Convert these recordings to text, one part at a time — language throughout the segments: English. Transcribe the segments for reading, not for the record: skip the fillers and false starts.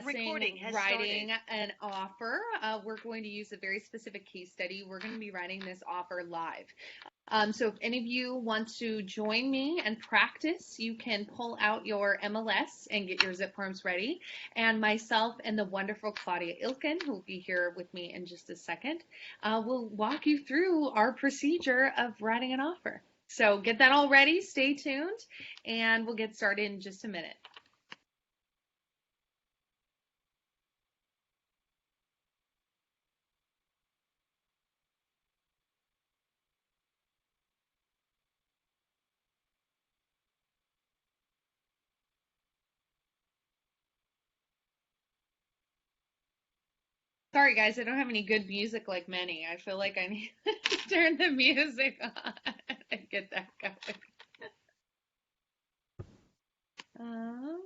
Recording has Writing started. an offer. We're going to use a very specific case study. We're going to be writing this offer live. So if any of you want to join me and practice, you can pull out your MLS and get your zip forms ready. And myself and the wonderful Claudia Ilcken, who will be here with me in just a second, will walk you through our procedure of writing an offer. So get that all ready, stay tuned, and we'll get started in just a minute. Sorry, guys, I don't have any good music like many. I feel like I need to turn the music on and get that going. Um,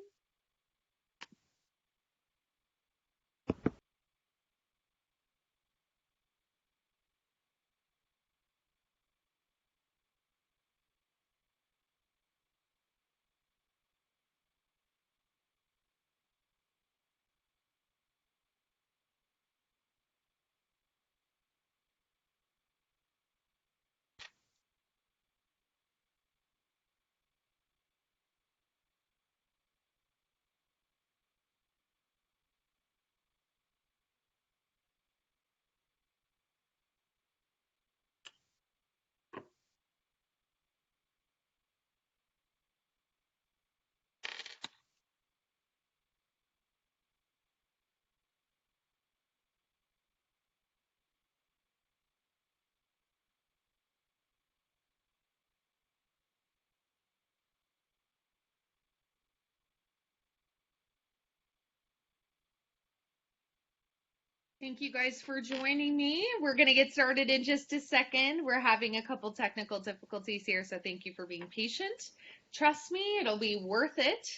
Thank you guys for joining me. We're going to get started in just a second. We're having a couple technical difficulties here, so thank you for being patient. Trust me, it'll be worth it.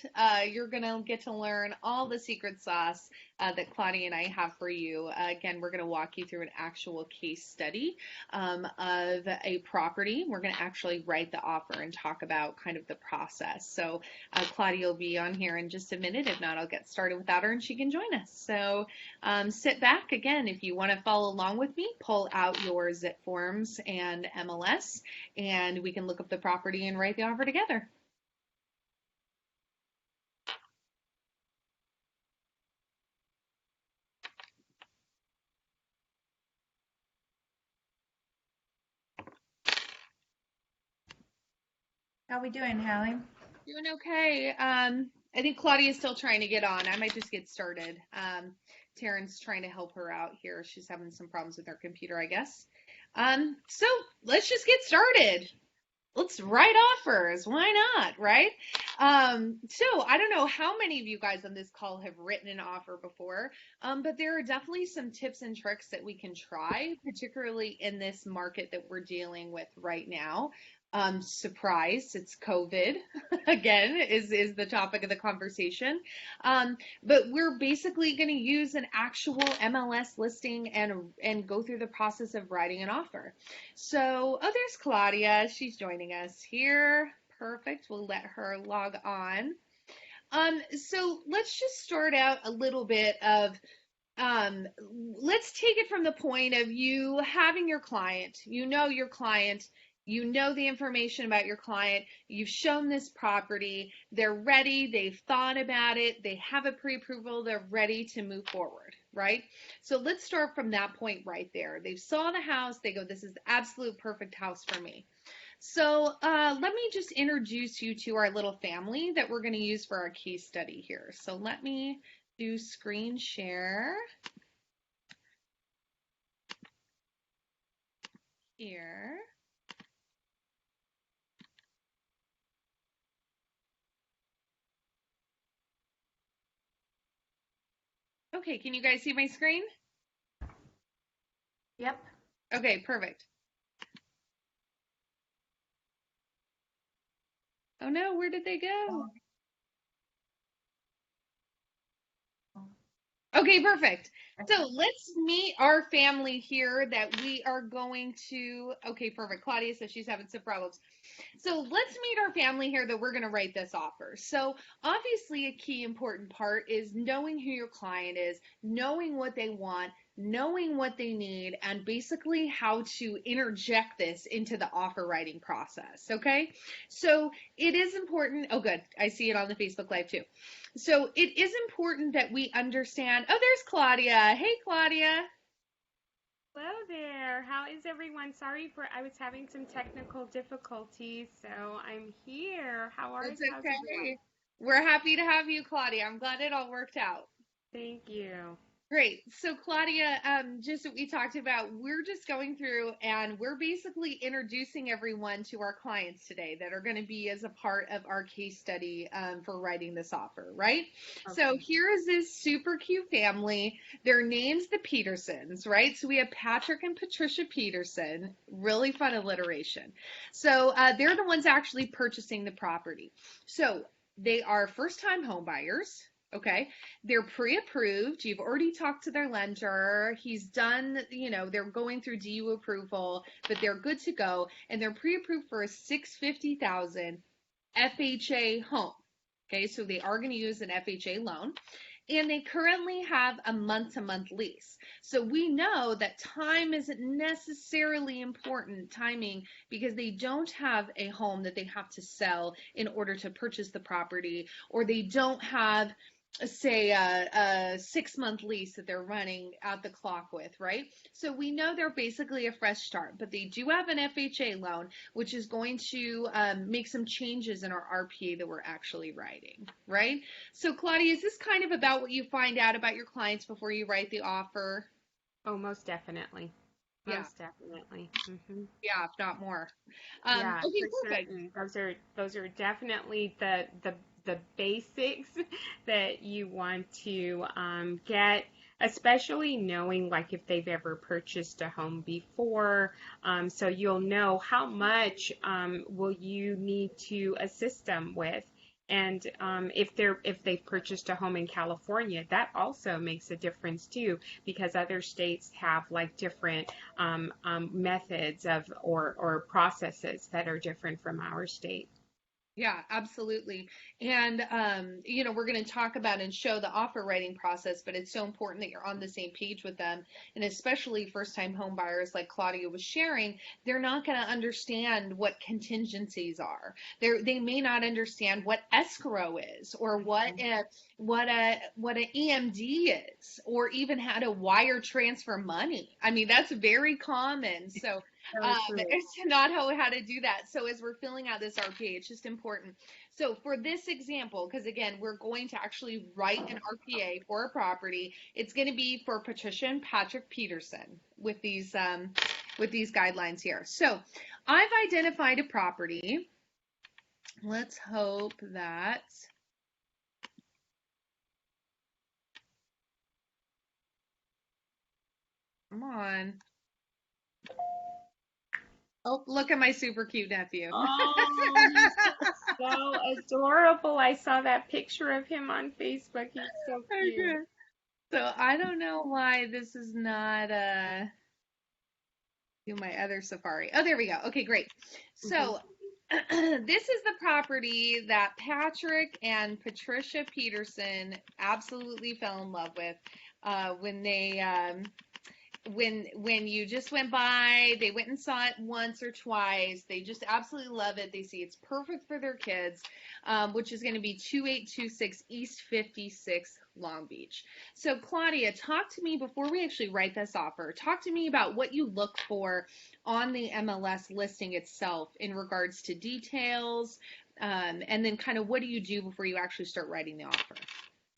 You're going to get to learn all the secret sauce that Claudia and I have for you. Again, we're going to walk you through an actual case study of a property. We're going to actually write the offer and talk about kind of the process. So Claudia will be on here in just a minute. If not, I'll get started without her and she can join us. So sit back again. If you want to follow along with me, pull out your zip forms and MLS, and we can look up the property and write the offer together. How we doing, Hallie? Doing okay. I think Claudia is still trying to get on. I might just get started. Taryn's trying to help her out here. She's having some problems with her computer, I guess. So let's just get started. Let's write offers. Why not, right? So I don't know how many of you guys on this call have written an offer before, but there are definitely some tips and tricks that we can try, particularly in this market that we're dealing with right now. Surprise, it's COVID again is the topic of the conversation. But we're basically going to use an actual MLS listing and go through the process of writing an offer. So, oh, there's Claudia. She's joining us here. Perfect. We'll let her log on. So let's just start out a little bit of um, let's take it from the point of you having your client. You know your client. You know the information about your client. You've shown this property. They're ready. They've thought about it. They have a pre-approval. They're ready to move forward, right? So let's start from that point right there. They saw the house. They go, this is the absolute perfect house for me. So let me just introduce you to our little family that we're going to use for our case study here. So let me do screen share here. Okay, can you guys see my screen? Yep. Okay, perfect. Oh no, where did they go? Okay, perfect. So let's meet our family here that we are going to. Okay, perfect. Claudia says she's having some problems. So let's meet our family here that we're going to write this offer. So obviously, a key important part is knowing who your client is, knowing what they want, knowing what they need, and basically how to interject this into the offer writing process. Okay. So it is important. Oh, good. I see it on the Facebook Live too. So it is important that we understand. Oh, there's Claudia. Hey, Claudia. Hello there. How is everyone? Sorry for I was having some technical difficulties, so I'm here. It's How's everyone? okay. We're happy to have you, Claudia. I'm glad it all worked out. Thank you. Great. So Claudia, just what we talked about, we're just going through and we're basically introducing everyone to our clients today that are going to be as a part of our case study for writing this offer, right? So Okay. here is this super cute family. Their name's the Petersons, right? So we have Patrick and Patricia Peterson. Really fun alliteration. So they're the ones actually purchasing the property. So they are first-time home buyers. Okay, they're pre-approved. You've already talked to their lender. He's done, they're going through DU approval, but they're good to go. And they're pre-approved for a 650,000 FHA home. Okay, so they are going to use an FHA loan. And they currently have a month-to-month lease. So we know that time isn't necessarily important, timing, because they don't have a home that they have to sell in order to purchase the property, or they don't have, say, a 6-month lease that they're running out the clock with, right? So we know they're basically a fresh start, but they do have an FHA loan, which is going to make some changes in our RPA that we're actually writing, right? So Claudia, is this kind of about what you find out about your clients before you write the offer? Oh, most definitely. Yeah, Most definitely. yeah, if not more. Yeah, Okay, for perfect. certain. Those are definitely the basics that you want to get, especially knowing like if they've ever purchased a home before, so you'll know how much will you need to assist them with. And if they've purchased a home in California, that also makes a difference too, because other states have like different methods of or processes that are different from our state. Yeah, absolutely. And we're going to talk about and show the offer writing process, but it's so important that you're on the same page with them. And especially first-time home buyers like Claudia was sharing, they're not going to understand what contingencies are. They may not understand what escrow is, or Mhm. what a EMD is, or even how to wire transfer money. I mean, that's very common. So So true. it's not how to do that. So as we're filling out this RPA, it's just important. So for this example, because again, we're going to actually write an RPA for a property. It's going to be for Patricia and Patrick Peterson with these guidelines here. So I've identified a property. Let's hope that. Come on. Oh, look at my super cute nephew. Oh, he's so adorable. I saw that picture of him on Facebook. He's so cute. Okay. So I don't know why this is not do my other Safari. Oh, there we go. Okay, great. Hmm. So this is the property that Patrick and Patricia Peterson absolutely fell in love with when they when you just went by, they went and saw it once or twice. They just absolutely love it. They see it's perfect for their kids, which is going to be 2826 East 56 Long Beach. So Claudia, talk to me before we actually write this offer. Talk to me about what you look for on the MLS listing itself in regards to details, and then kind of what do you do before you actually start writing the offer?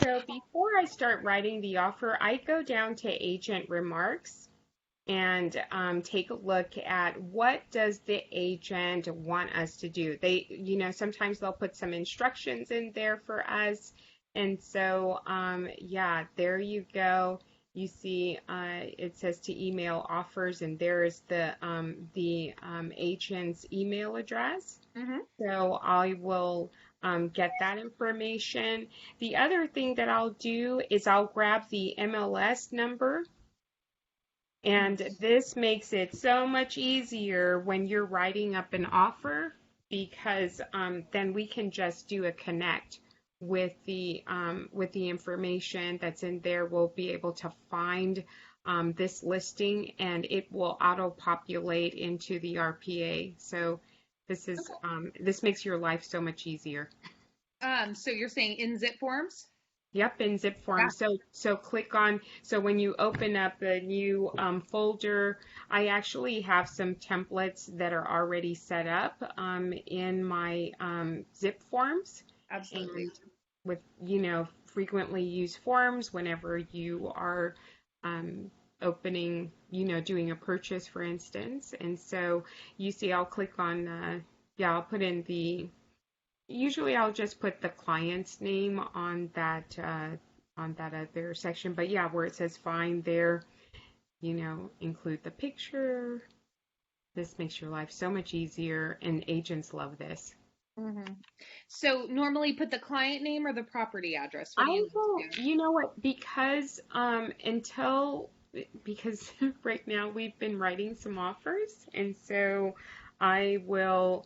So before I start writing the offer, I go down to agent remarks and take a look at what does the agent want us to do. Sometimes they'll put some instructions in there for us. And so, yeah, there you go. You see, it says to email offers, and there is the agent's email address. Mm-hmm. So I will get that information. The other thing that I'll do is I'll grab the MLS number, and this makes it so much easier when you're writing up an offer because then we can just do a connect with the information that's in there. We'll be able to find this listing, and it will auto-populate into the RPA. So this makes your life so much easier. So you're saying in zip forms? Yep, in zip form. Yeah. So click on, so when you open up a new folder, I actually have some templates that are already set up in my zip forms. Absolutely. And with, frequently used forms whenever you are opening, doing a purchase, for instance. And so you see, I'll click on, I'll put in usually I'll just put the client's name on that other section. But yeah, where it says find there, include the picture. This makes your life so much easier, and agents love this. Mm-hmm. So normally put the client name or the property address. What do I you will, do? you know what, because right now we've been writing some offers, and so I will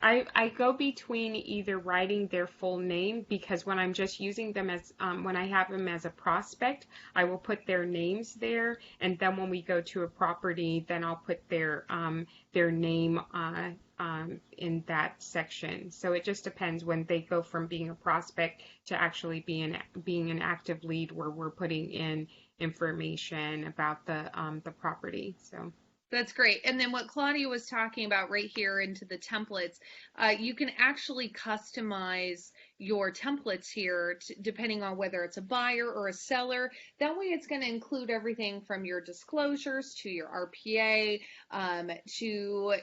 I go between either writing their full name, because when I'm just using them as when I have them as a prospect, I will put their names there, and then when we go to a property, then I'll put their name in that section. So it just depends when they go from being a prospect to actually being an active lead, where we're putting in information about the property. So. That's great. And then what Claudia was talking about right here into the templates, you can actually customize your templates here depending on whether it's a buyer or a seller. That way it's going to include everything from your disclosures to your RPA to,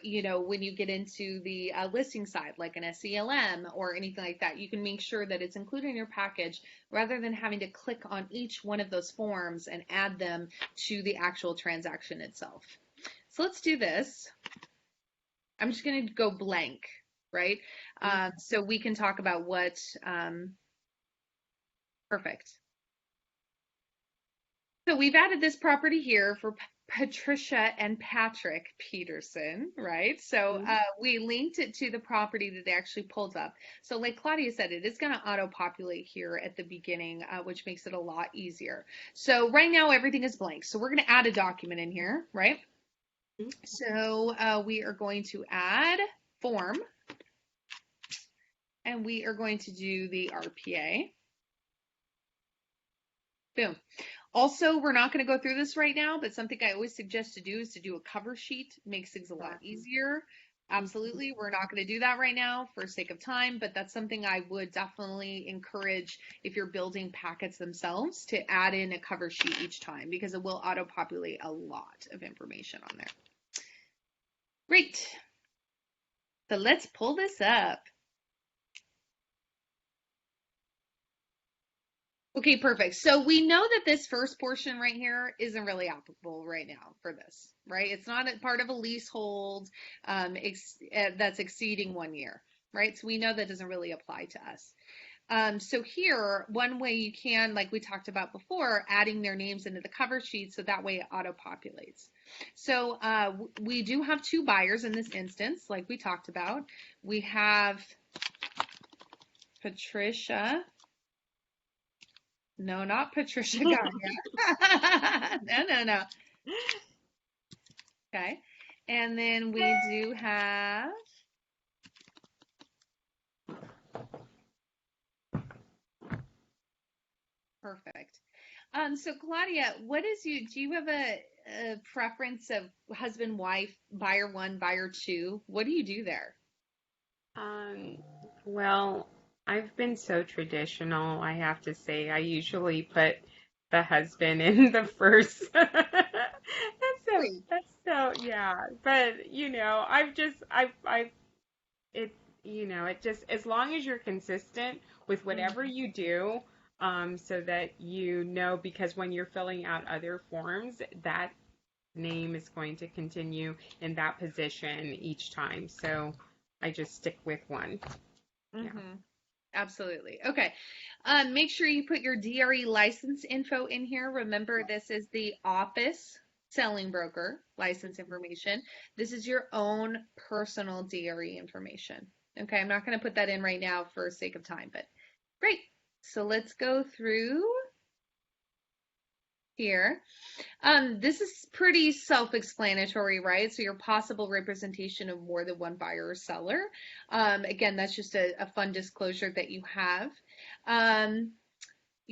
when you get into the listing side, like an SELM or anything like that. You can make sure that it's included in your package rather than having to click on each one of those forms and add them to the actual transaction itself. So let's do this. I'm just going to go blank, right? So we can talk about what, perfect. So we've added this property here for Patricia and Patrick Peterson, right? So we linked it to the property that they actually pulled up. So like Claudia said, it is going to auto-populate here at the beginning, which makes it a lot easier. So right now everything is blank. So we're going to add a document in here, right? So we are going to add form, and we are going to do the RPA. Boom. Also, we're not going to go through this right now, but something I always suggest to do is to do a cover sheet. It makes things a lot easier. Absolutely. We're not going to do that right now for sake of time, but that's something I would definitely encourage if you're building packets themselves to add in a cover sheet each time, because it will auto-populate a lot of information on there. Great. So let's pull this up. Okay, perfect. So we know that this first portion right here isn't really applicable right now for this, right? It's not a part of a leasehold that's exceeding 1 year, right? So we know that doesn't really apply to us. So here, one way you can, like we talked about before, adding their names into the cover sheet so that way it auto-populates. So we do have 2 buyers in this instance, like we talked about. We have Patricia. No, not Patricia Gagne. No. Okay. And then we do have perfect. So Claudia, do you have a preference of husband, wife, buyer 1, buyer 2? What do you do there? Well, I've been so traditional, I have to say. I usually put the husband in the first. Really? That's so, yeah. But, it just, as long as you're consistent with whatever you do, so that because when you're filling out other forms, that name is going to continue in that position each time. So I just stick with one. Yeah. Mm-hmm. Absolutely. Okay. Make sure you put your DRE license info in here. Remember, this is the office selling broker license information. This is your own personal DRE information. Okay, I'm not going to put that in right now for sake of time, but great. So let's go through here. This is pretty self-explanatory, right? So your possible representation of more than one buyer or seller. Again, that's just a fun disclosure that you have. Um,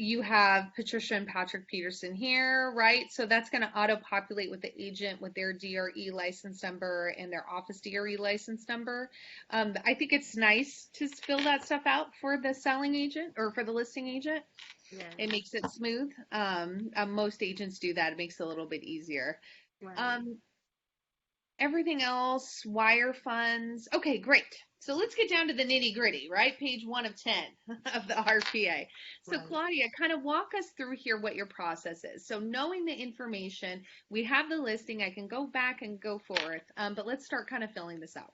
you have Patricia and Patrick Peterson here, right? So that's going to auto-populate with the agent with their DRE license number and their office DRE license number. I think it's nice to fill that stuff out for the selling agent or for the listing agent. It Yes. makes it smooth. Most agents do that. It makes it a little bit easier. Right. Um, Everything else, wire funds. Okay, great. So let's get down to the nitty gritty, right? Page 1 of 10 of the RPA. So Right. Claudia, kind of walk us through here what your process is. So knowing the information, we have the listing. I can go back and go forth, but let's start kind of filling this out.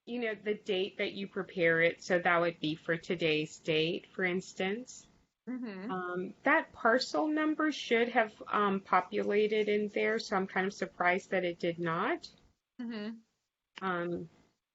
The date that you prepare it, so that would be for today's date, for instance. Mm-hmm. That parcel number should have populated in there, so I'm kind of surprised that it did not. Mm-hmm. Um,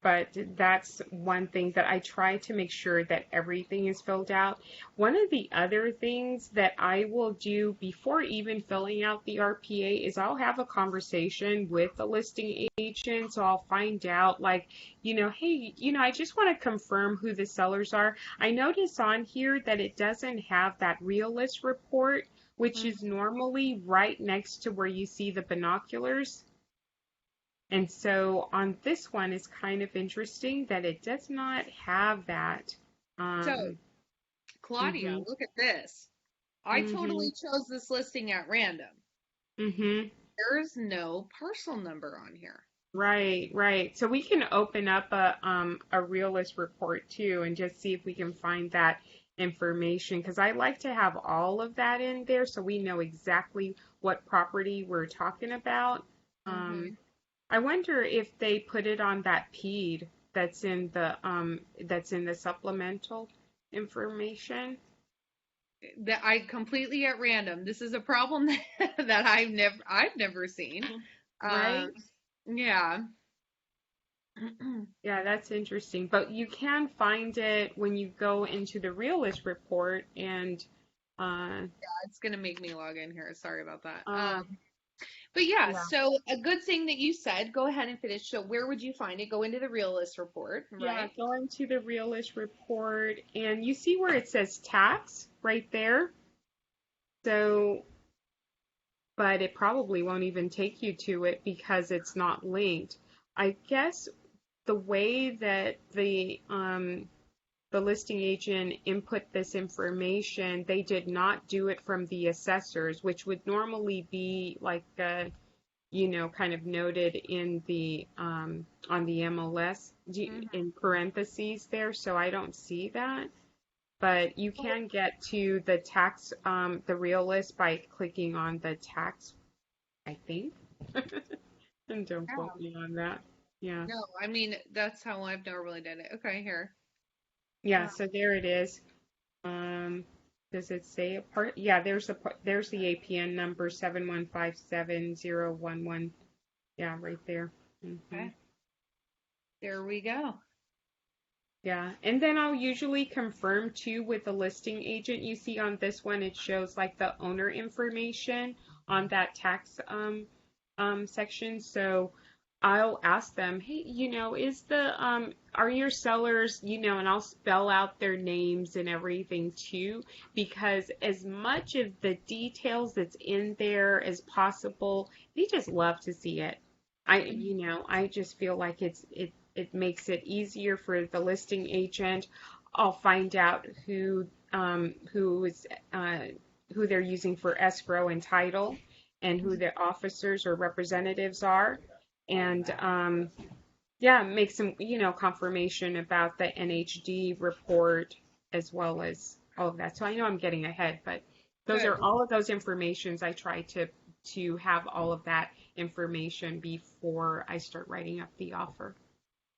but that's one thing that I try to make sure that everything is filled out. One of the other things that I will do before even filling out the RPA is I'll have a conversation with the listing agent. So I'll find out, like, hey, I just want to confirm who the sellers are. I notice on here that it doesn't have that realist report, which is normally right next to where you see the binoculars. And so on this one, it's kind of interesting that it does not have that. So Um, Claudia, mhm, look at this. I mhm, totally chose this listing at random. mhm. There's no parcel number on here. Right, right. So we can open up a realist report too and just see if we can find that information because I like to have all of that in there so we know exactly what property we're talking about. Um, Hmm. I wonder if they put it on that PED that's in the supplemental information. That I completely at random. This is a problem that I've never seen. Um, Right? yeah. Yeah, that's interesting. But you can find it when you go into the realist report and uh It's gonna make me log in here. Sorry about that. oh But yeah, yeah. so a good thing that you said, go ahead and finish. So where would you find it? Go into the realist report, Yeah, right? go into the realist report and you see where it says tax right there. So but it probably won't even take you to it because it's not linked. I guess the way that the listing agent input this information, they did not do it from the assessors, which would normally be like kind of noted in the on the MLS Hmm. in parentheses there. So I don't see that. But you can get to the tax, the real list by clicking on the tax, I think. And don't quote Yeah. me on that. Yeah. No, I mean that's how I've never really done it. Okay, here. Yeah, so there it is. Um, does it say a part? Yeah, there's the APN number 7157011. Yeah, right there. Okay, there we go. Yeah, and then I'll usually confirm too with the listing agent. You see on this one, it shows like the owner information on that tax section. So I'll ask them, hey, is are your sellers, and I'll spell out their names and everything too, because as much of the details that's in there as possible, they just love to see it. I just feel like it makes it easier for the listing agent. I'll find out who they're using for escrow and title, and who their officers or representatives are, and yeah, make some confirmation about the NHD report as well as all of that. So I know I'm getting ahead, but those are Good. all of those informations. I try to have all of that information before I start writing up the offer.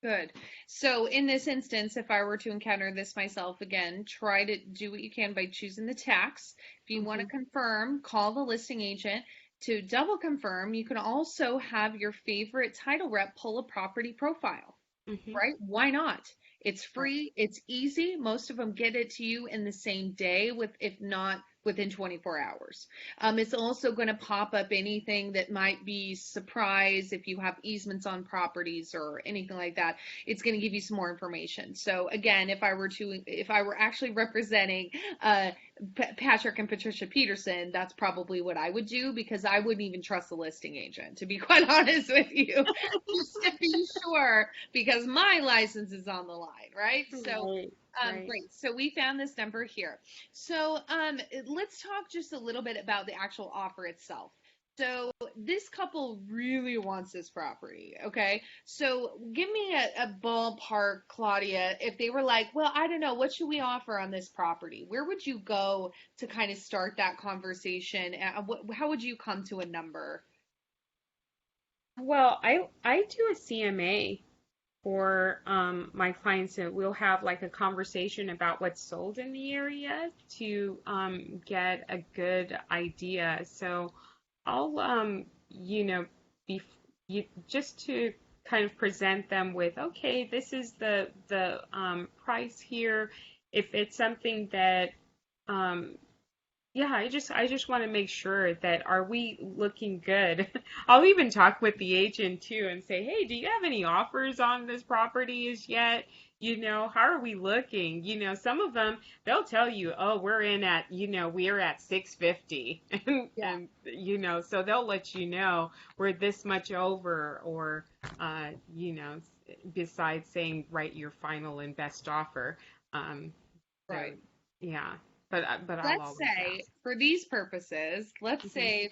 Good. So in this instance, if I were to encounter this myself again, try to do what you can by choosing the tax. If you want to Hmm. confirm, call the listing agent. To double confirm, you can also have your favorite title rep pull a property profile, Hmm. right? Why not? It's Right. free, it's easy. Most of them get it to you in the same day, with if not within 24 hours. It's also going to pop up anything that might be surprise if you have easements on properties or anything like that. It's going to give you some more information. So again, if I were actually representing uh, Patrick and Patricia Peterson, that's probably what I would do, because I wouldn't even trust the listing agent, to be quite honest with you, just to be sure, because my license is on the line, right? So, Right. Right. great. So we found this number here. So, let's talk just a little bit about the actual offer itself. So this couple really wants this property, okay? So give me a ballpark, Claudia, if they were like, well, I don't know, what should we offer on this property? Where would you go to kind of start that conversation? How would you come to a number? Well, I do a CMA for my clients, and we'll have like a conversation about what's sold in the area to get a good idea. So I'll be just to kind of present them with, okay, this is the price here. If it's something that um, yeah, I just want to make sure that are we looking good. I'll even talk with the agent too and say, "Hey, do you have any offers on this properties yet? How are we looking?" Some of them they'll tell you, "Oh, we're in at, we're at 650." Yeah, So they'll let you know we're this much over or uh, you know, besides saying write your final and best offer. Um, so right. yeah. But I'll Let's always say, ask. for these purposes, let's Mhm. say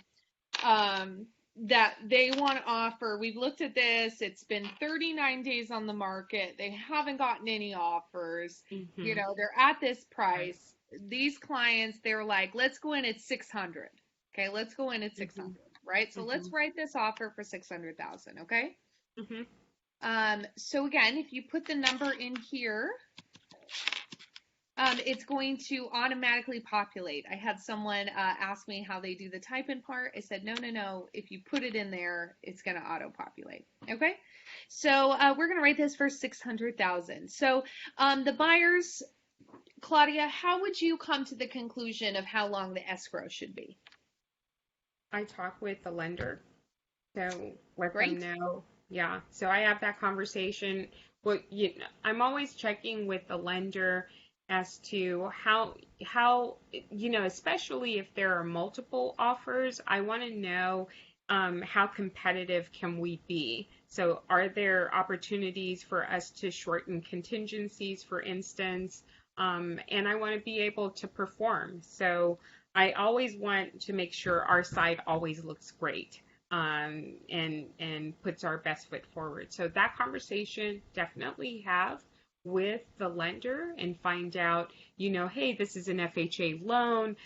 that they want to offer. We've looked at this. It's been 39 days on the market. They haven't gotten any offers. Mhm. They're at this Right. price. These clients, they're like, let's go in at 600. Okay, let's go in at Mhm. 600, right? So let's Mhm. write this offer for 600,000, okay? Mhm. So again, if you put the number in here, it's going to automatically populate. I had someone ask me how they do the type in part. I said, no, no, no. If you put it in there, it's going to auto populate. Okay. So we're going to write this for 600,000. So the buyers, Claudia, how would you come to the conclusion of how long the escrow should be? I talk with the lender, so let them Great. know. Yeah. So I have that conversation. Well, I'm always checking with the lender as to how, especially if there are multiple offers, I want to know how competitive can we be? So are there opportunities for us to shorten contingencies, for instance? And I want to be able to perform. So I always want to make sure our side always looks great, and puts our best foot forward. So that conversation definitely have with the lender and find out, hey, this is an FHA loan.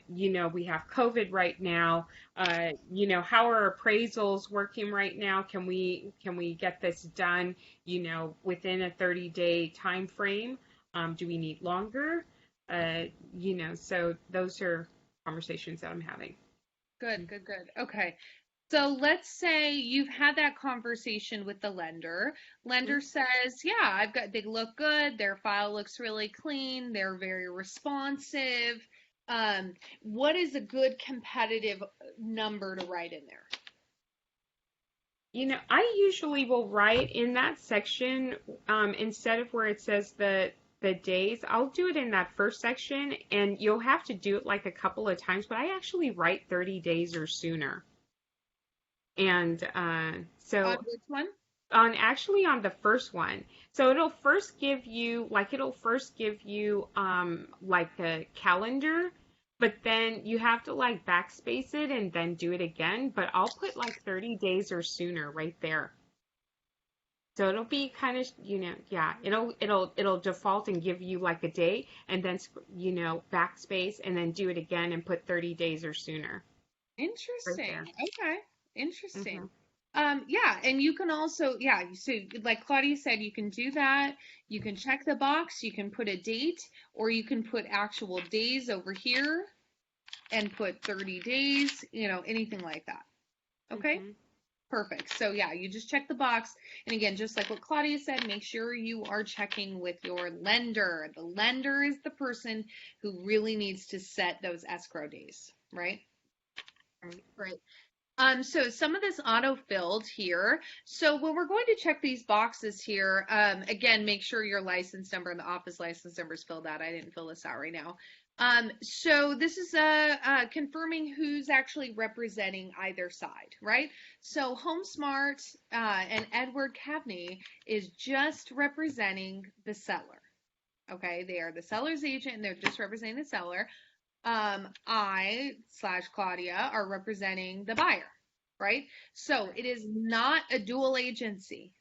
We have COVID right now. How are appraisals working right now? Can we get this done, within a 30-day time frame? Do we need longer? So those are conversations that I'm having. Good, good, good. Okay. So let's say you've had that conversation with the lender. Mhm. Lender says, yeah, they look good. Their file looks really clean. They're very responsive. What is a good competitive number to write in there? I usually will write in that section, instead of where it says the days, I'll do it in that first section, and you'll have to do it like a couple of times, but I actually write 30 days or sooner. And On so which one? on the first one. So it'll first give you like a calendar, but then you have to like backspace it and then do it again. But I'll put like 30 days or sooner right there. So it'll be kind of, yeah, it'll default and give you like a day and then backspace and then do it again and put 30 days or sooner right Interesting. there. Okay. Interesting. Hmm. Yeah, and you can also, yeah, so like Claudia said, you can do that. You can check the box, you can put a date, or you can put actual days over here and put 30 days, anything like that. Okay? Hmm. Perfect. So yeah, you just check the box. And again, just like what Claudia said, make sure you are checking with your lender. The lender is the person who really needs to set those escrow days, right? Right. Right. So some of this auto-filled here. So when we're going to check these boxes here, again, make sure your license number and the office license number is filled out. I didn't fill this out right now. So this is confirming who's actually representing either side, right? So HomeSmart and Edward Cavney is just representing the seller. Okay, they are the seller's agent and they're just representing the seller. I/Claudia are representing the buyer, right? So it is not a dual agency.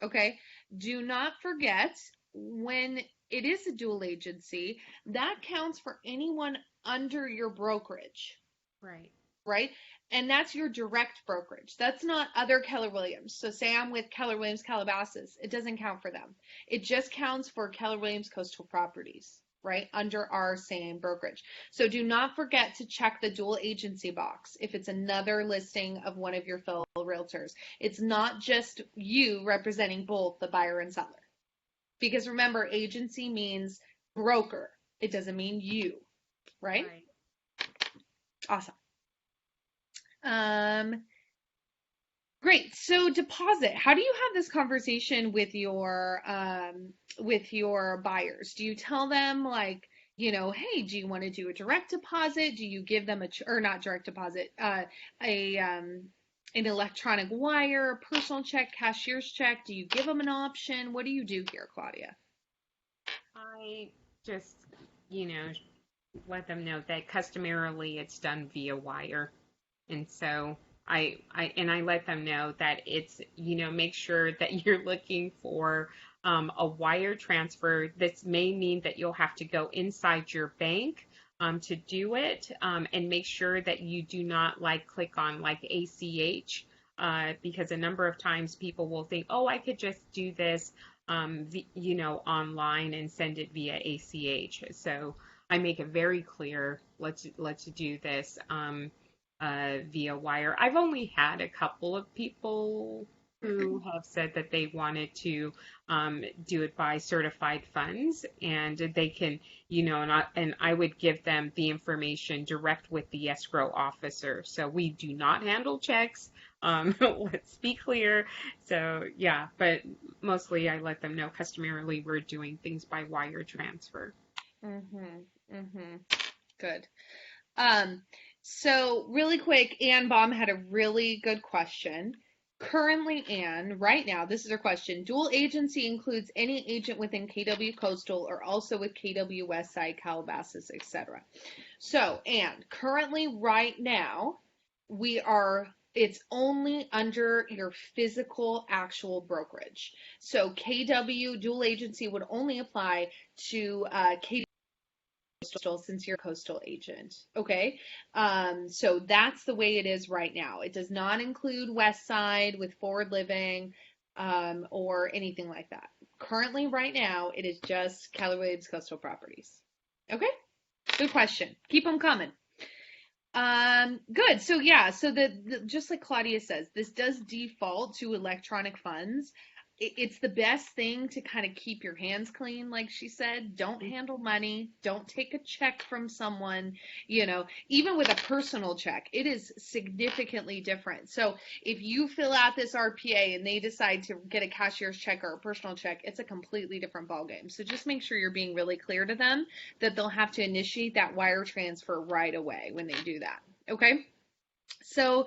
Okay. Do not forget when it is a dual agency, that counts for anyone under your brokerage, Right. right? And that's your direct brokerage. That's not other Keller Williams. So say I'm with Keller Williams Calabasas, it doesn't count for them. It just counts for Keller Williams Coastal Properties, right? Under our same brokerage. So do not forget to check the dual agency box if it's another listing of one of your fellow realtors. It's not just you representing both the buyer and seller. Because remember, agency means broker. It doesn't mean you, right? Right. Awesome. Um, Great. So deposit. How do you have this conversation with your buyers? Do you tell them like, hey, do you want to do a direct deposit? Do you give them or not direct deposit, a an electronic wire, personal check, cashier's check? Do you give them an option? What do you do here, Claudia? I just, you know, let them know that customarily it's done via wire. And so I let them know that it's, make sure that you're looking for a wire transfer. This may mean that you'll have to go inside your bank to do it, and make sure that you do not like click on like ACH, because a number of times people will think, oh, I could just do this, online and send it via ACH. So I make it very clear. Let's do this. Via wire. I've only had a couple of people who have said that they wanted to do it by certified funds, and they can, and I would give them the information direct with the escrow officer. So we do not handle checks. Let's be clear. So yeah, but mostly I let them know customarily we're doing things by wire transfer. Mhm. Mhm. Good. Um, so really quick, Ann Baum had a really good question. Currently, Ann, right now, this is her question. Dual agency includes any agent within KW Coastal or also with KW Westside, Calabasas, etc. So, Ann, currently, right now, it's only under your physical actual brokerage. So KW dual agency would only apply to KW Coastal since you're a coastal agent. Okay. So that's the way it is right now. It does not include West Side with Forward Living, or anything like that. Currently, right now, it is just Keller Williams Coastal Properties. Okay. Good question. Keep them coming. Good. So yeah, so just like Claudia says, this does default to electronic funds. It's the best thing to kind of keep your hands clean, like she said. Don't handle money. Don't take a check from someone, even with a personal check, it is significantly different. So if you fill out this RPA and they decide to get a cashier's check or a personal check, it's a completely different ballgame. So just make sure you're being really clear to them that they'll have to initiate that wire transfer right away when they do that. Okay. So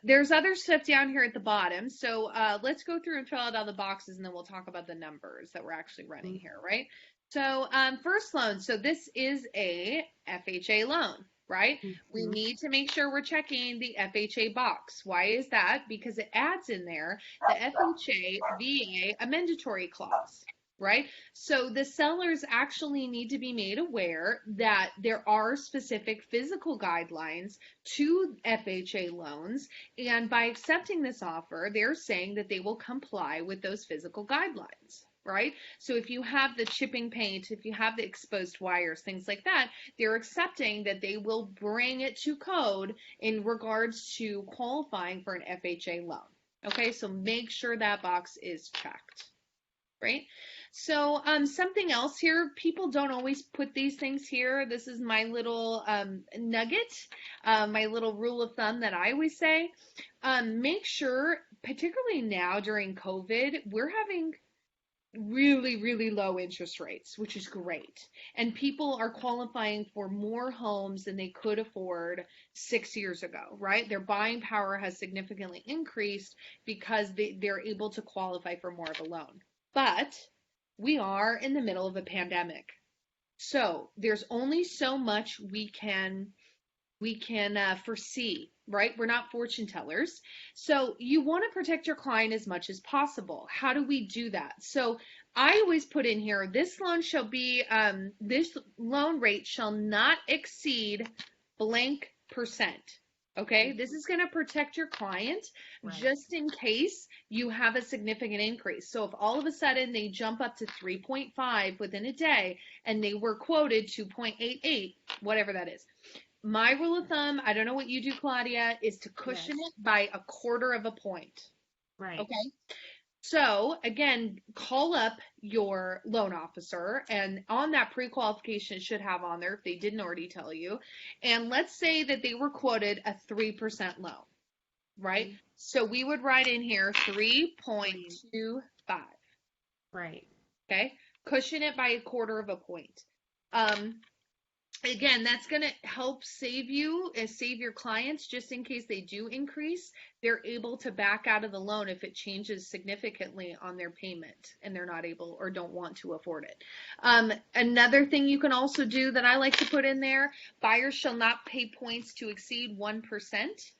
there's other stuff down here at the bottom. So let's go through and fill out all the boxes and then we'll talk about the numbers that we're actually running here, right? So first loan. So this is a FHA loan, right? We Mm-hmm. need to make sure we're checking the FHA box. Why is that? Because it adds in there the FHA VA amendatory clause. right? So the sellers actually need to be made aware that there are specific physical guidelines to FHA loans. And by accepting this offer, they're saying that they will comply with those physical guidelines. Right? So if you have the chipping paint, if you have the exposed wires, things like that, they're accepting that they will bring it to code in regards to qualifying for an FHA loan. Okay, so make sure that box is checked. Right? So something else here, people don't always put these things here. This is my little nugget, my little rule of thumb that I always say. Make sure, particularly now during COVID, we're having really, really low interest rates, which is great. And people are qualifying for more homes than they could afford 6 years ago, right? Their buying power has significantly increased because they're able to qualify for more of a loan. But we are in the middle of a pandemic. So there's only so much we can foresee, right? We're not fortune tellers. So you want to protect your client as much as possible. How do we do that? So I always put in here, this loan rate shall not exceed blank percent. Okay, this is going to protect your client just in case you have a significant increase. So if all of a sudden they jump up to 3.5 within a day and they were quoted 2.88, whatever that is. My rule of thumb, I don't know what you do, Claudia, is to cushion it by 1/4 of a point. Right. Okay. So again, call up your loan officer, and on that pre-qualification it should have on there if they didn't already tell you. And let's say that they were quoted a 3% loan, right? Mm-hmm. So we would write in here 3.25. Right. Okay. Cushion it by 1/4 of a point. Again, that's going to help save your clients just in case they do increase. They're able to back out of the loan if it changes significantly on their payment and they're not able or don't want to afford it. Another thing you can also do that I like to put in there, buyers shall not pay points to exceed 1%.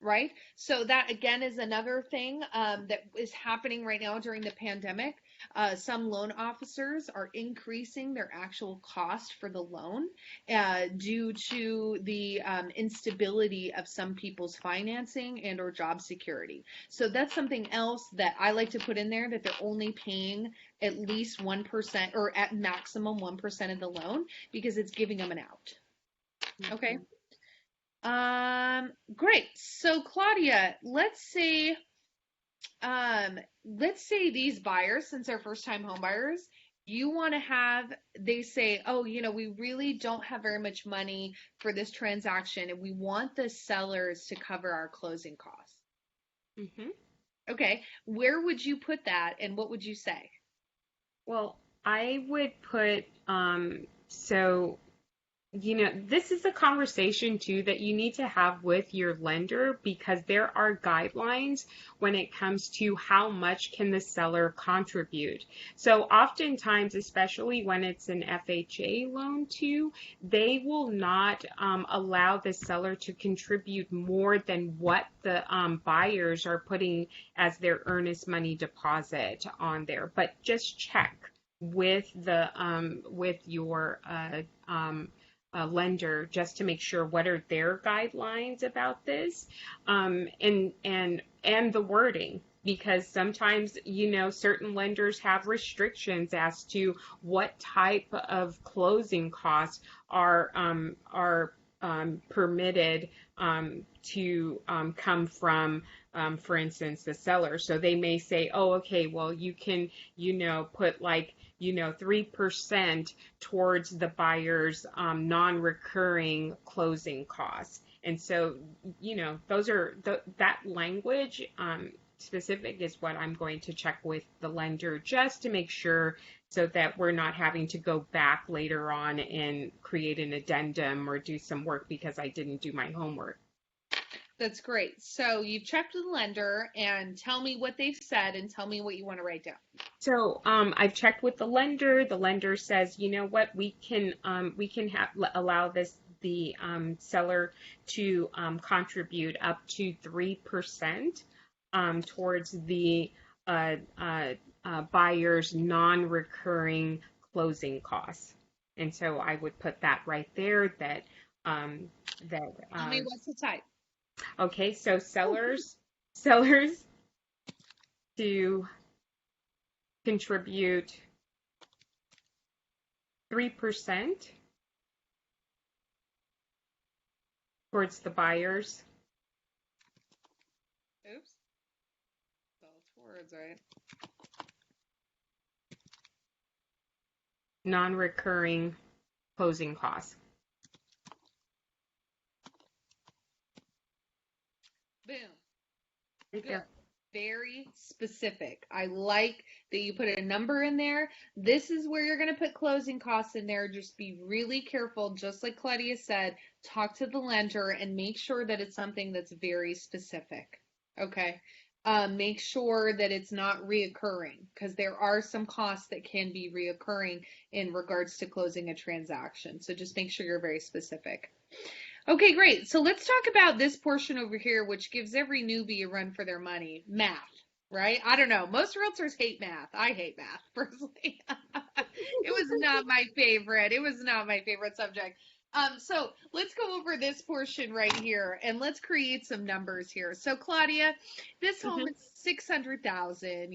Right? So that again is another thing that is happening right now during the pandemic. Some loan officers are increasing their actual cost for the loan due to the instability of some people's financing and or job security. So that's something else that I like to put in there, that they're only paying at least 1% or at maximum 1% of the loan because it's giving them an out. Okay. Great. So Claudia, let's say these buyers, since they're first time home buyers, they say, oh, we really don't have very much money for this transaction and we want the sellers to cover our closing costs. Mm-hmm. Okay. Where would you put that and what would you say? Well, I would put, this is a conversation too that you need to have with your lender because there are guidelines when it comes to how much can the seller contribute. So oftentimes, especially when it's an FHA loan too, they will not allow the seller to contribute more than what the buyers are putting as their earnest money deposit on there. But just check with your lender just to make sure what are their guidelines about this, and the wording, because sometimes certain lenders have restrictions as to what type of closing costs are permitted to come from, for instance, the seller. So they may say, oh, okay, well, you can put 3% towards the buyer's non-recurring closing costs. And so, that language specific is what I'm going to check with the lender just to make sure so that we're not having to go back later on and create an addendum or do some work because I didn't do my homework. That's great. So you've checked with the lender and tell me what they've said and tell me what you want to write down. So I've checked with the lender. The lender says, you know what, we can allow the seller to contribute up to 3% towards the buyer's non-recurring closing costs. And so I would put that right there that um, that Tell me what's the type. okay, so sellers to contribute 3% towards the buyer's Oops. That's words, right? non-recurring closing costs. Boom. Right Good. there. Very specific. I like that you put a number in there. This is where you're going to put closing costs in there. Just be really careful, just like Claudia said, talk to the lender and make sure that it's something that's very specific. Okay. Make sure that it's not reoccurring because there are some costs that can be reoccurring in regards to closing a transaction. So just make sure you're very specific. Okay, great. So let's talk about this portion over here, which gives every newbie a run for their money. Math, right? I don't know. Most realtors hate math. I hate math, personally. It was not my favorite. It was not my favorite subject. So let's go over this portion right here and let's create some numbers here. So Claudia, this home Mhm. is 600,000,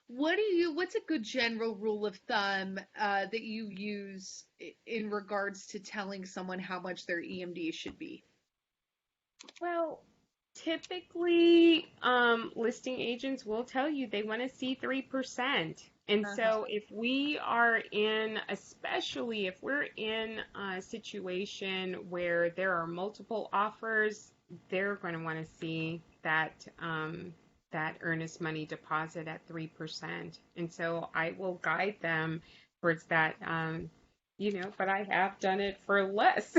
what's a good general rule of thumb that you use in regards to telling someone how much their EMD should be? Well, typically, listing agents will tell you they want to see 3%. And Uh-huh. so if we are in, especially if we're in a situation where there are multiple offers, they're going to want to see that earnest money deposit at 3%. And so I will guide them towards that, but I have done it for less.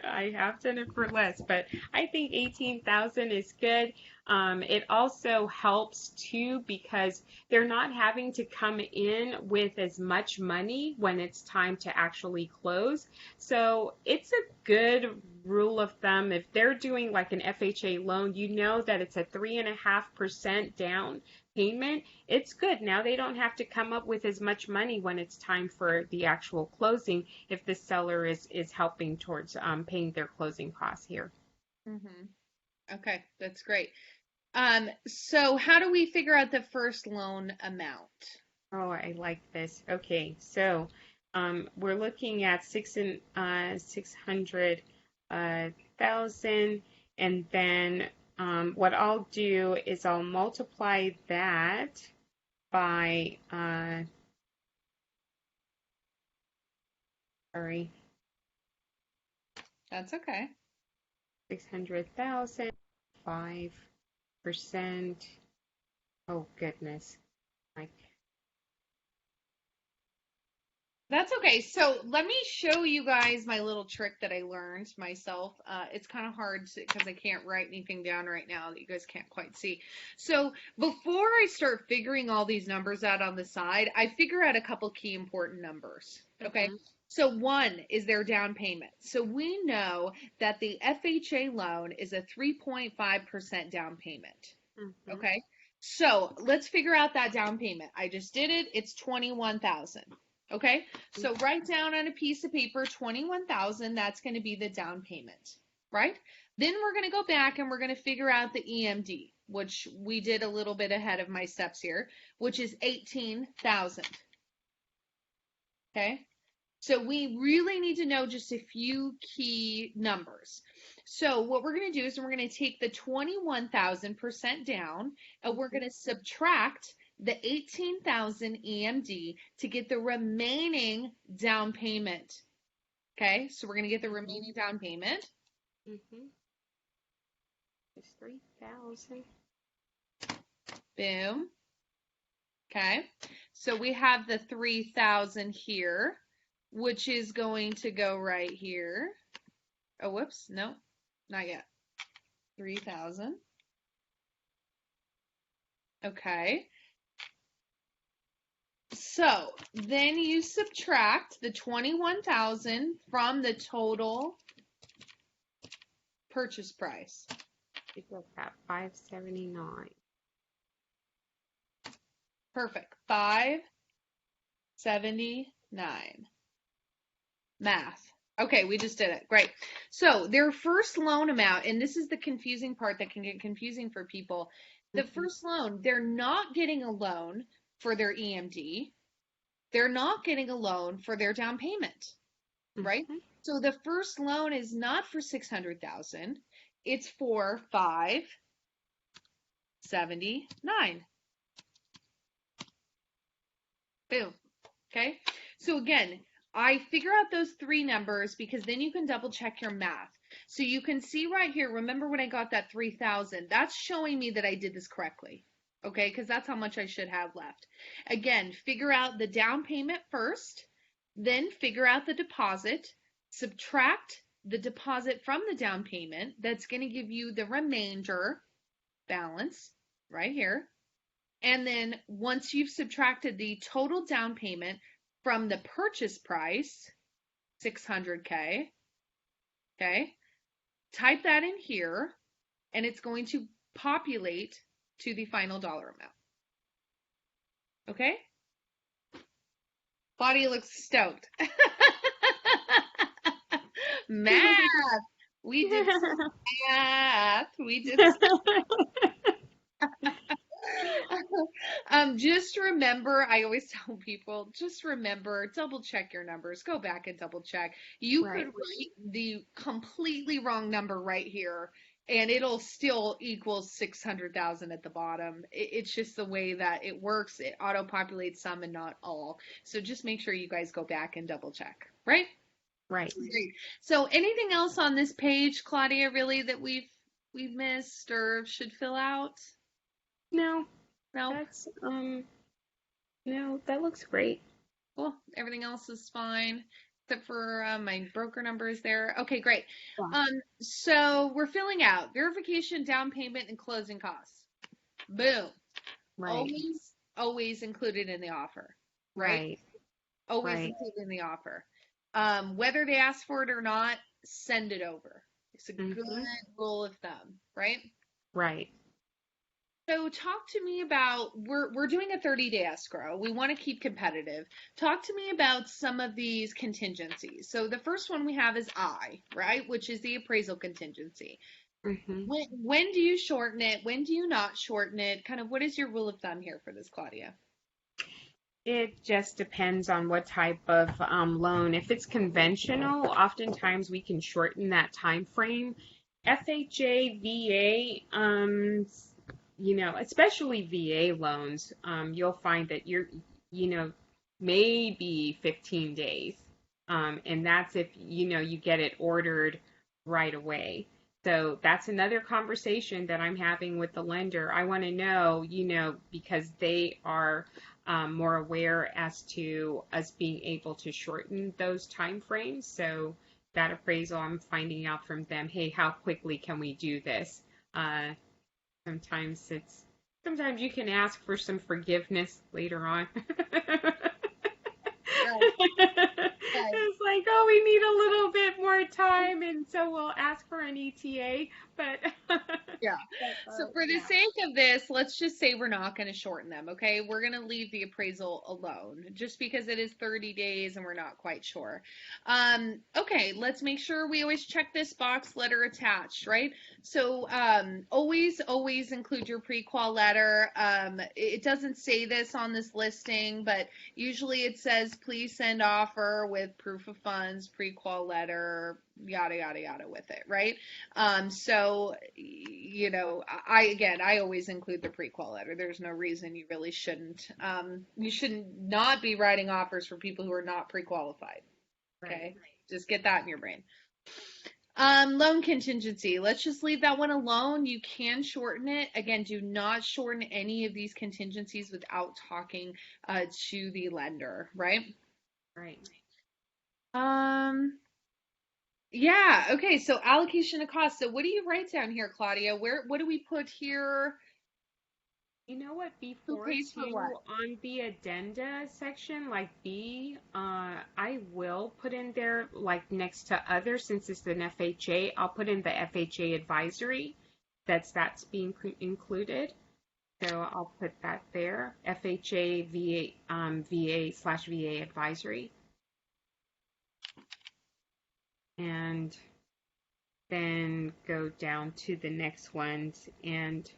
I have done it for less, but I think 18,000 is good. It also helps too because they're not having to come in with as much money when it's time to actually close. So it's a good rule of thumb. If they're doing like an FHA loan, you know that it's a 3.5% down payment. It's good. Now they don't have to come up with as much money when it's time for the actual closing if the seller is helping towards paying their closing costs here. Hmm. Okay, that's great. So how do we figure out the first loan amount? Oh, I like this. Okay, so we're looking at 600,000, and then what I'll do is I'll multiply that by sorry, That's okay. 600,000, 5%. Oh goodness, like That's okay. So let me show you guys my little trick that I learned myself. It's kind of hard because I can't write anything down right now that you guys can't quite see. So before I start figuring all these numbers out on the side, I figure out a couple key important numbers. Okay. mhm, So one is their down payment. So we know that the FHA loan is a 3.5% down payment. mhm, Okay. So let's figure out that down payment. I just did it. It's 21,000. Okay. So write down on a piece of paper 21,000. That's going to be the down payment, right? Then we're going to go back and we're going to figure out the EMD, which we did a little bit ahead of my steps here, which is 18,000. Okay. So we really need to know just a few key numbers. So what we're going to do is we're going to take the 21,000% down and we're mhm, going to subtract the 18,000 EMD to get the remaining down payment. Okay, so we're going to get the mhm, remaining down payment. mhm. It's 3,000. Boom. Okay, so we have the 3,000 here, which is going to go right here. Oh, whoops, no, not yet. 3,000. Okay. So then you subtract the 21,000 from the total purchase price. It goes at 579. Perfect. 579. Math. Okay, we just did it. Great. So their first loan amount, and this is the confusing part that can get confusing for people. The Mhm. first loan, they're not getting a loan for their EMD. They're not getting a loan for their down payment, right? Mhm. So the first loan is not for 600,000. It's for 579. Boom. Okay. So again, I figure out those three numbers because then you can double check your math. So you can see right here, remember when I got that 3,000, that's showing me that I did this correctly. Okay, because that's how much I should have left. Again, figure out the down payment first, then figure out the deposit, subtract the deposit from the down payment. That's going to give you the remainder balance right here. And then once you've subtracted the total down payment from the purchase price, 600K, okay, type that in here and it's going to populate to the final dollar amount. Okay? Claudia looks stoked. Math. We did math. We did. Just remember, I always tell people, just remember, double check your numbers. Go back and double check. You Right. could write the completely wrong number right here, and it'll still equal 600,000 at the bottom. It's just the way that it works. It auto-populates some and not all. So just make sure you guys go back and double check, right? Right. Great. So anything else on this page, Claudia, really that we've missed or should fill out? No, No? that's no, that looks great. Cool. Everything else is fine except for my broker number is there. Okay, great. Yeah. So we're filling out verification, down payment, and closing costs. Boom. Right. Always included in the offer, right? Right. Always Right. included in the offer. Whether they ask for it or not, send it over. It's a good Mhm. rule of thumb, right? Right. So talk to me about we're doing a 30-day escrow. We want to keep competitive. Talk to me about some of these contingencies. So the first one we have is I, right, which is the appraisal contingency. Mhm. When do you shorten it? When do you not shorten it? Kind of what is your rule of thumb here for this, Claudia? It just depends on what type of loan. If it's conventional, oftentimes we can shorten that time frame. FHA, VA, especially VA loans, you'll find that you know, maybe 15 days. And that's if, you get it ordered right away. So that's another conversation that I'm having with the lender. I want to know, because they are more aware as to us being able to shorten those time frames. So that appraisal, I'm finding out from them, hey, how quickly can we do this? Uh, sometimes you can ask for some forgiveness later on. Right. Right. It's like, oh, we need a little bit more time, and so we'll ask for an ETA. But Yeah. So for the yeah, sake of this, let's just say we're not going to shorten them, okay? We're going to leave the appraisal alone just because it is 30 days and we're not quite sure. Okay, let's make sure we always check this box, letter attached, right? So always include your pre-qual letter. It doesn't say this on this listing, but usually it says please send offer with proof of funds, pre-qual letter, yada, yada, yada with it, right? So, I always include the pre-qual letter. There's no reason you really shouldn't. You shouldn't not be writing offers for people who are not pre-qualified. Okay. right. Just get that in your brain. Loan contingency. Let's just leave that one alone. You can shorten it. Again, do not shorten any of these contingencies without talking to the lender, right? Right. Yeah, okay, so allocation of cost. So what do you write down here, Claudia? What do we put here? You know what? Who Before pays for what? too, on the addenda section, like B, I will put in there, like next to other, since it's an FHA, I'll put in the FHA advisory that's being included. So I'll put that there. FHA VA/VA advisory. And then go down to the next ones. And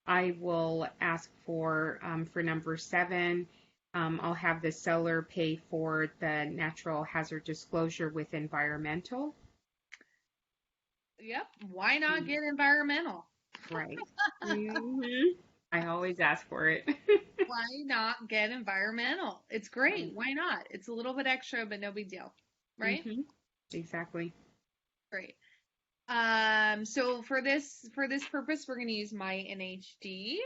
I will ask for number 7, I'll have the seller pay for the natural hazard disclosure with environmental. Yep. Why not get environmental? Right. I always ask for it. Why not get environmental? It's great. Right. Why not? It's a little bit extra, but no big deal. Right? Exactly. Great. So for this purpose, we're going to use my NHD.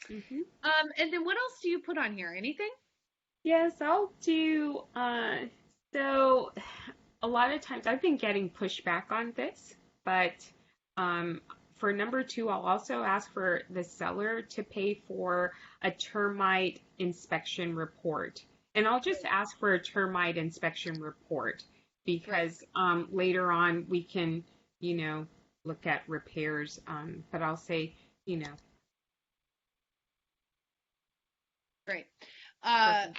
And then what else do you put on here? Anything? Yes, I'll do. So a lot of times I've been getting pushback on this, but for number 2, I'll also ask for the seller to pay for a termite inspection report. And I'll just ask for a termite inspection report because later on we can, look at repairs. But I'll say, Great. And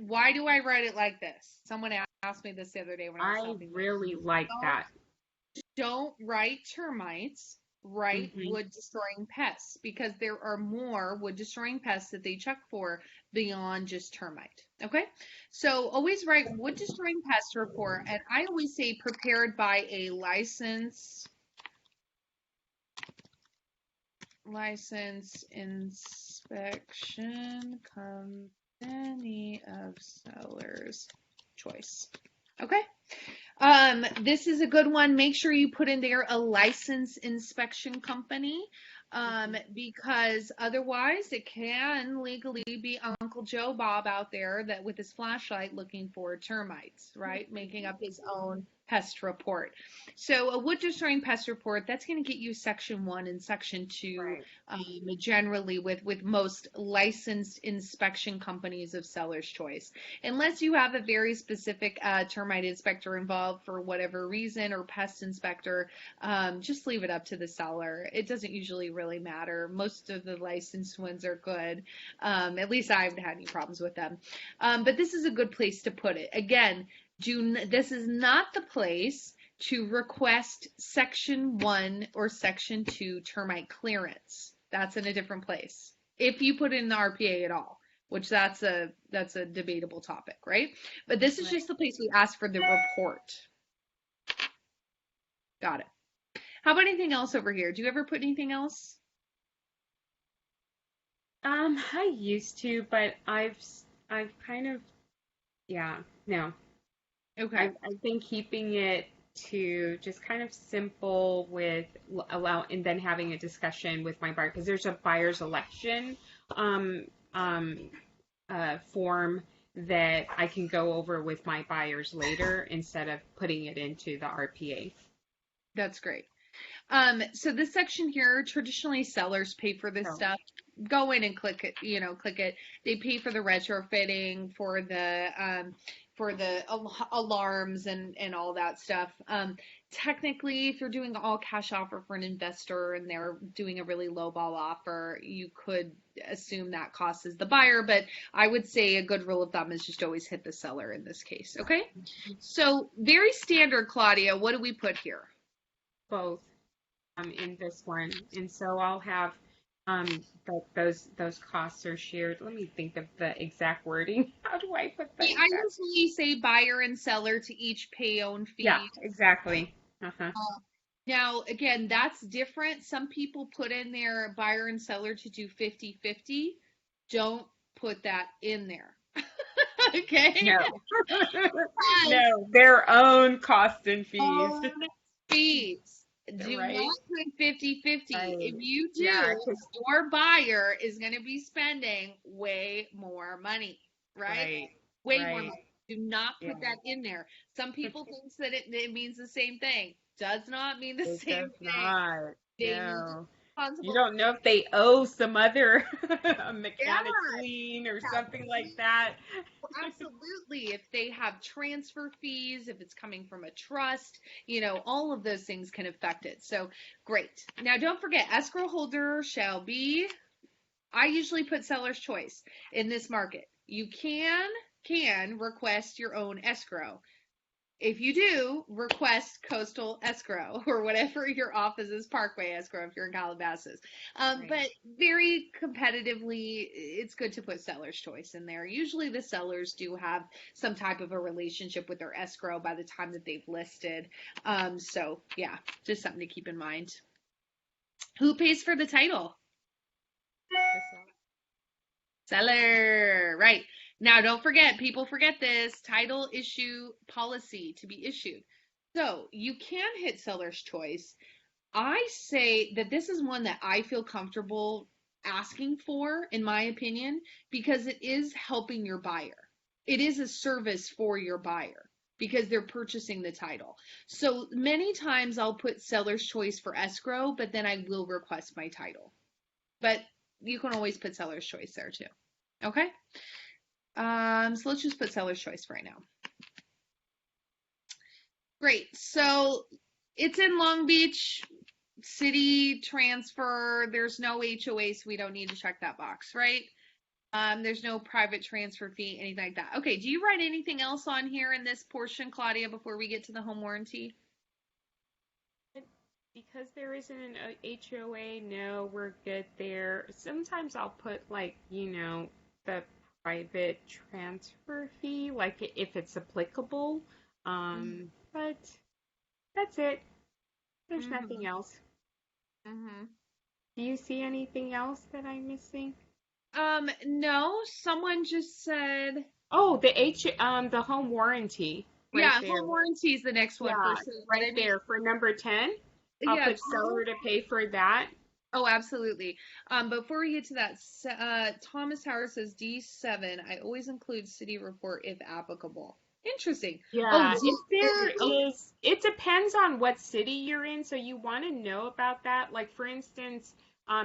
why do I write it like this? Someone asked me this the other day when I was helping. I really like that. Don't write termites, write wood destroying pests, because there are more wood destroying pests that they check for beyond just termite. Okay, so always write wood destroying pest report, and I always say prepared by a licensed inspection company of seller's choice. Okay. This is a good one. Make sure you put in there a licensed inspection company, because otherwise it can legally be Uncle Joe Bob out there that with his flashlight looking for termites, right? Making up his own pest report. So a wood destroying pest report, that's going to get you section 1 and section 2, generally with most licensed inspection companies of seller's choice. Unless you have a very specific termite inspector involved for whatever reason, or pest inspector, just leave it up to the seller. It doesn't usually really matter. Most of the licensed ones are good. At least I haven't had any problems with them. But this is a good place to put it. Again, this is not the place to request section 1 or section 2 termite clearance. That's in a different place. If you put it in the RPA at all, which that's a debatable topic, right? But this is just the place we ask for the report. Got it. How about anything else over here? Do you ever put anything else? I used to, but I've kind of, no. Okay. I've been keeping it to just kind of simple with and then having a discussion with my buyer, because there's a buyer's election form that I can go over with my buyers later instead of putting it into the RPA. That's great. So this section here, traditionally sellers pay for this stuff. Go in and click it, click it. They pay for the retrofitting, for the alarms and all that stuff. Technically, if you're doing an all cash offer for an investor and they're doing a really low ball offer, you could assume that cost is the buyer, but I would say a good rule of thumb is just always hit the seller in this case. Okay. So very standard, Claudia, what do we put here? Both in this one. And so I'll have those costs are shared. Let me think of the exact wording. How do I put that? I usually say buyer and seller to each pay own fee. Yeah, exactly. Now, again, that's different. Some people put in their buyer and seller to do 50-50. Don't put that in there. Okay? No. No, their own costs and fees. Own fees. Do not put 50-50. If you do, your buyer is going to be spending way more money, right? Way more money. Do not put that in there. Some people think that it means the same thing. Does not mean the same thing. No. You responsible. don't know if they owe some other a Yeah, mechanic lien or something like absolutely. that. Absolutely. If they have transfer fees, if it's coming from a trust, all of those things can affect it. So great. Now don't forget, escrow holder shall be, I usually put seller's choice in this market. You can request your own escrow. If you do, request coastal escrow or whatever your office is, Parkway escrow if you're in Calabasas. Right. But very competitively, it's good to put seller's choice in there. Usually the sellers do have some type of a relationship with their escrow by the time that they've listed. So yeah, just something to keep in mind. Who pays for the title? The seller. Seller, right. Now, don't forget, people forget this title issue policy to be issued. So you can hit seller's choice. I say that this is one that I feel comfortable asking for, in my opinion, because it is helping your buyer. It is a service for your buyer because they're purchasing the title. So many times I'll put seller's choice for escrow, but then I will request my title. But you can always put seller's choice there too. Okay. So let's just put seller's choice for right now. Great. So it's in Long Beach, city transfer. There's no HOA, so we don't need to check that box, right? There's no private transfer fee, anything like that. Okay. Do you write anything else on here in this portion, Claudia, before we get to the home warranty? Because there isn't an HOA, no, we're good there. Sometimes I'll put like, the private transfer fee, like if it's applicable. But that's it. There's Mm-hmm. nothing else. Mm-hmm. Do you see anything else that I'm missing? No, someone just said, Oh, the home warranty right yeah, there. home warranty is the next one for Yeah, sure. But right I mean, there for number 10. I'll yeah, put seller to pay for that. oh, absolutely. Before we get to that, Thomas Tower says D7. I always include city report if applicable. Interesting. Oh, Yeah, if there is, it depends on what city you're in, so you want to know about that. Like for instance,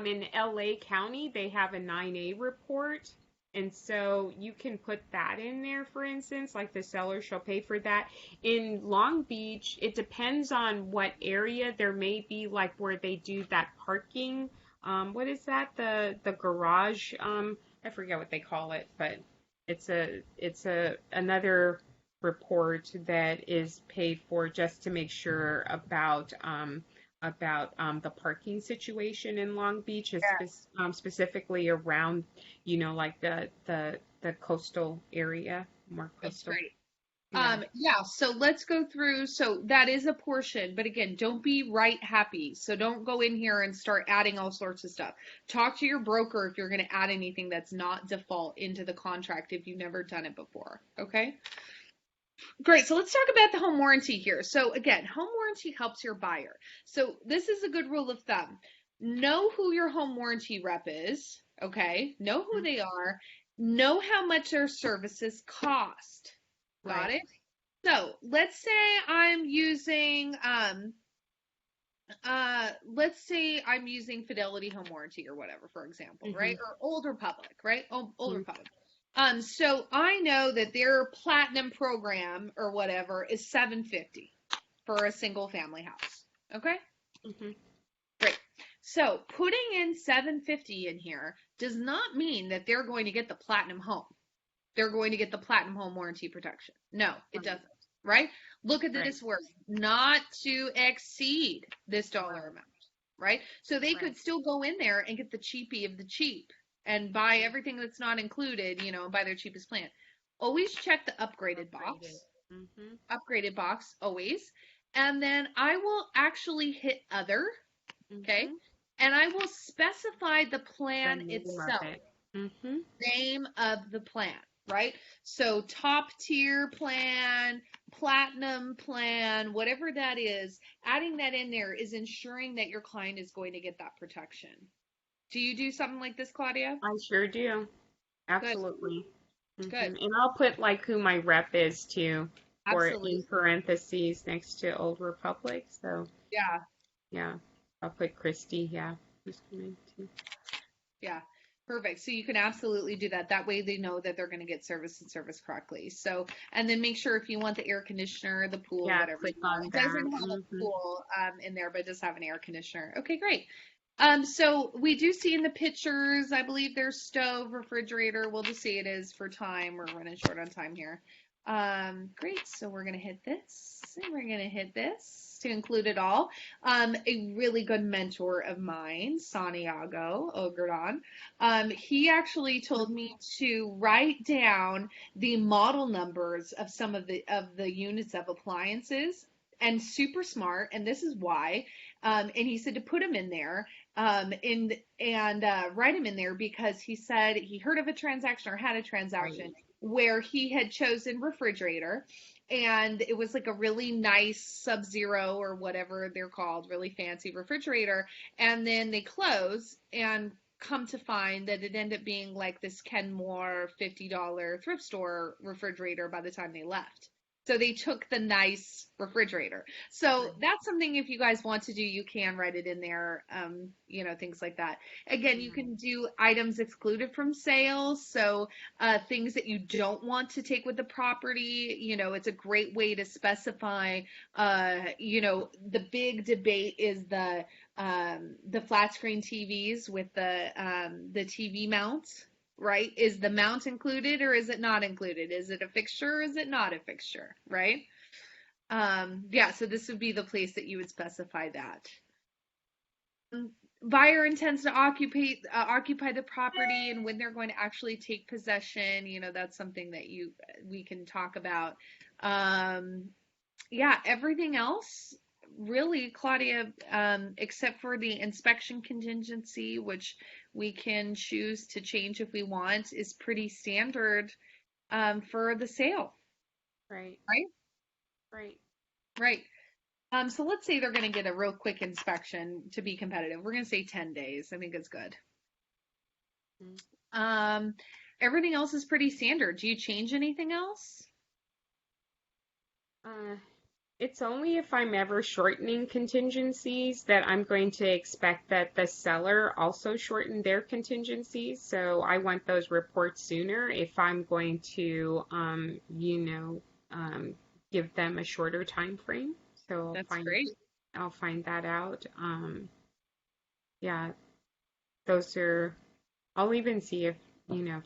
in LA County, they have a 9A report, and so you can put that in there, for instance, like the seller shall pay for that. In Long Beach, it depends on what area. There may be like where they do that parking. What is that? The garage. I forget what they call it, but it's a another report that is paid for just to make sure about the parking situation in Long Beach, specifically around, like the coastal area, more that's coastal. great. Yeah. Yeah, so let's go through. So that is a portion, but again, don't be right happy. So don't go in here and start adding all sorts of stuff. Talk to your broker if you're going to add anything that's not default into the contract if you've never done it before. Okay? Great. So let's talk about the home warranty here. So again, home warranty helps your buyer. So this is a good rule of thumb. Know who your home warranty rep is. Okay? Know who they are. Know how much their services cost. Got Right. it? So let's say I'm using let's say I'm using Fidelity Home Warranty or whatever, for example, Hmm. right? Or Old Republic, right? Old Hmm. Republic. So I know that their platinum program or whatever is $750 for a single family house. Okay? Hmm. Great. So putting in $750 in here does not mean that they're going to get the platinum home. They're going to get the platinum home warranty protection. No, it Right. doesn't. Right? Look at Right. this word, not to exceed this dollar Right. amount. Right? So they Right. could still go in there and get the cheapie of the cheap and buy everything that's not included, buy their cheapest plan. Always check the upgraded Upgraded. box. Hmm. Upgraded box, always. And then I will actually hit other, okay? Hmm. And I will specify the The plan name of itself, it. Hmm. name of the plan, right? So top tier plan, platinum plan, whatever that is, adding that in there is ensuring that your client is going to get that protection. Do you do something like this, Claudia? I sure do. Good, Absolutely. good. And I'll put like who my rep is too, or Absolutely. in parentheses next to Old Republic. So Yeah. yeah, I'll put Christy. Yeah. Just going to. Yeah. Perfect. So you can absolutely do that. That way they know that they're going to get service and service correctly. So, and then make sure if you want the air conditioner, the pool, Yeah, whatever click you want. on It that. doesn't have a Mm-hmm. pool in there, but it does have an air conditioner. Okay, great. So we do see in the pictures, I believe there's stove, refrigerator. We'll just say it is for time. We're running short on time here. Great. So we're going to hit this and we're going to hit this to include it all. A really good mentor of mine, Santiago Ogredon, he actually told me to write down the model numbers of some of the units of appliances, and super smart. And this is why. And he said to put them in there and write them in there because he said he heard of a transaction or had a transaction Right. where he had chosen refrigerator, and it was like a really nice Sub-Zero or whatever they're called, really fancy refrigerator. And then they close and come to find that it ended up being like this Kenmore $50 thrift store refrigerator by the time they left. So they took the nice refrigerator. So that's something, if you guys want to do, you can write it in there, things like that. Again, you can do items excluded from sales. So things that you don't want to take with the property, it's a great way to specify, the big debate is the flat screen TVs with the TV mounts, right? Is the mount included or is it not included? Is it a fixture or is it not a fixture, right? So this would be the place that you would specify that. Buyer intends to occupy the property, and when they're going to actually take possession, that's something that we can talk about. Everything else really, Claudia, except for the inspection contingency, which we can choose to change if we want, is pretty standard for the sale. Right. Right? Right. Right. So let's say they're going to get a real quick inspection to be competitive. We're going to say 10 days. I think it's good. Mm-hmm. Everything else is pretty standard. Do you change anything else? It's only if I'm ever shortening contingencies that I'm going to expect that the seller also shorten their contingencies. So I want those reports sooner if I'm going to, give them a shorter time frame. So That's great. I'll find that out. Those are, I'll even see if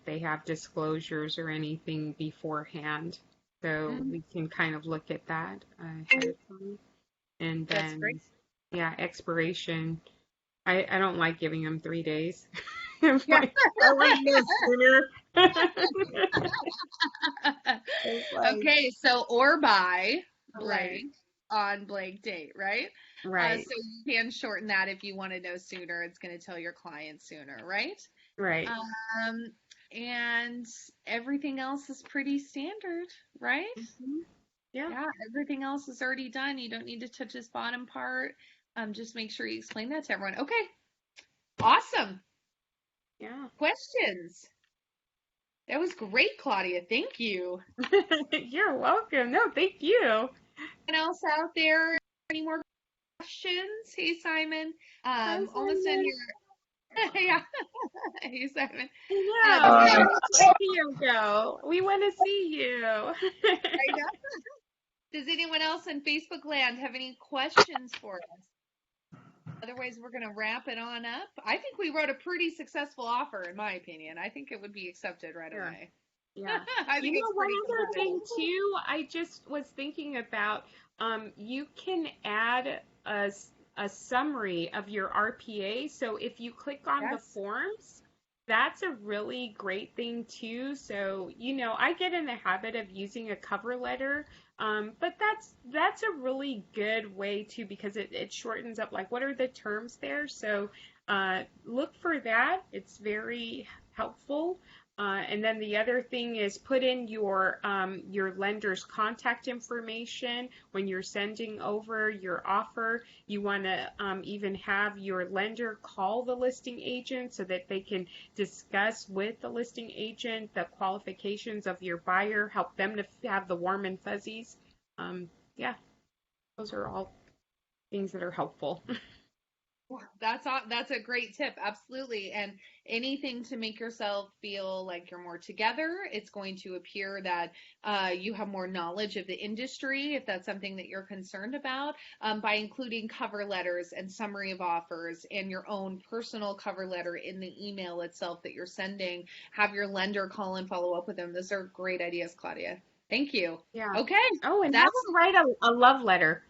they have disclosures or anything beforehand. So we can kind of look at that ahead of time. And That's then, great. expiration. I don't like giving them 3 days. Yeah. I want to know sooner. Okay, so or by Right. blank on blank date, right? Right. So you can shorten that if you want to know sooner. It's going to tell your client sooner, right? Right. And everything else is pretty standard, right? Mm-hmm. Yeah. Everything else is already done. You don't need to touch this bottom part. Just make sure you explain that to everyone. Okay, awesome. Yeah. Questions? That was great, Claudia. Thank you. You're welcome. No, thank you. Anyone else out there? Any more questions? Hey, Simon. Almost done here. Yeah. Hey, Simon. Yeah. Video go. We want to see you. I know. Does anyone else in Facebook land have any questions for us? Otherwise, we're going to wrap it on up. I think we wrote a pretty successful offer, in my opinion. I think it would be accepted right away. Yeah. I think it's One pretty other thing competitive. too, I just was thinking about, you can add a summary of your RPA. So if you click on the forms, that's a really great thing too. So, I get in the habit of using a cover letter, but that's a really good way too because it shortens up like what are the terms there. So look for that. It's very helpful. And then the other thing is put in your lender's contact information when you're sending over your offer. You want to even have your lender call the listing agent so that they can discuss with the listing agent the qualifications of your buyer, help them to have the warm and fuzzies. Those are all things that are helpful. That's a great tip. Absolutely. And anything to make yourself feel like you're more together. It's going to appear that you have more knowledge of the industry, if that's something that you're concerned about, by including cover letters and summary of offers and your own personal cover letter in the email itself that you're sending. Have your lender call and follow up with them. Those are great ideas, Claudia. Thank you. Yeah. Okay. Oh, and have That's, them write a love letter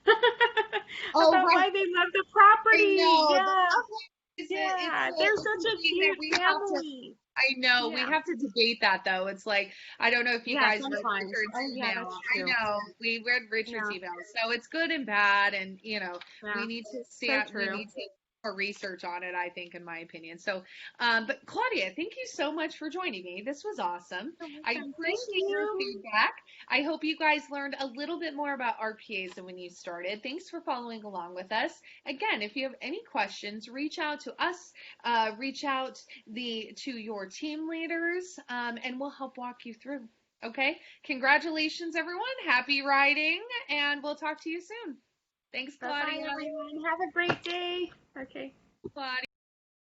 oh, about right. why they love the I property. know. The Yeah. love language Yeah. They're it's such a something that cute we have to. family. I know we Yeah. have to debate that though. It's like I don't know if you Yeah, guys read sometimes. Richard's Oh, yeah, email. that's I true. know we read Richard's Yeah. email, so it's good and bad, and Yeah. we need to So stand. We true. need to do more research on it. I think, in my opinion. So, but Claudia, thank you so much for joining me. This was awesome. You're I welcome. Thank appreciate your you. feedback. I hope you guys learned a little bit more about RPAs than when you started. Thanks for following along with us. Again, if you have any questions, reach out to us. Reach out to your team leaders, and we'll help walk you through. Okay. Congratulations, everyone. Happy riding, and we'll talk to you soon. Thanks, Bye bye, Claudia. everyone. Have a great day. Okay. Claudia.